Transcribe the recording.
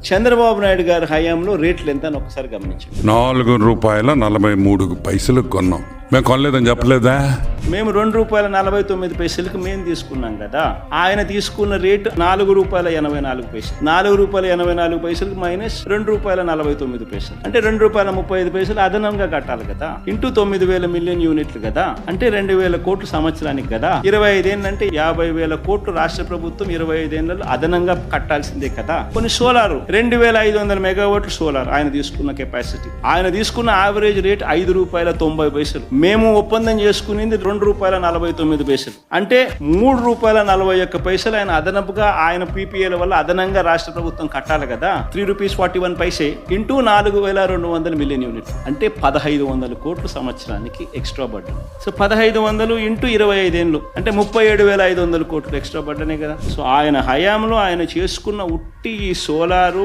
చంద్రబాబు నాయుడు గారి హయాంలో రేట్లు ఎంత అని ఒకసారి గమనించండి. ₹4.43 కొన్నాం. మేము కొనలేదని చెప్పలేదా? మేము ₹2.49 మేము తీసుకున్నాం కదా. ఆయన తీసుకున్న రేటు ₹4.84. ₹4.84 మైనస్ ₹2.49 అంటే ₹2.35 అదనంగా కట్టాలి కదా. ఇంటూ 9,000 మిలియన్ యూనిట్లు కదా, అంటే 2,000 కోట్లు సంవత్సరానికి కదా. 25 ఏళ్ళు అంటే 50,000 కోట్లు రాష్ట్ర ప్రభుత్వం 25 ఏళ్లలో అదనంగా కట్టాల్సిందే కదా. కొన్ని సోలారు 2,500 మెగావాట్లు సోలార్ ఆయన తీసుకున్న కెపాసిటీ. ఆయన తీసుకున్న యావరేజ్ రేట్ ₹5.90. మేము ఒప్పందం చేసుకునేది ₹2.49 అంటే ₹3.41 ఆయన అదనపుగా ఆయన పీపీఎల వల్ల అదనంగా రాష్ట్ర ప్రభుత్వం కట్టాలి కదా. ₹3.41 ఇంటూ 4,200 మిలియన్ యూనిట్లు అంటే 1,500 కోట్లు సంవత్సరానికి ఎక్స్ట్రా బర్డన్. సో 1,500 ఇంటూ 25 ఏళ్ళు అంటే 37,500 కోట్లు ఎక్స్ట్రా బర్డనే కదా. సో ఆయన హయాంలో ఆయన చేసుకున్న ఉట్టి ఈ సోలారు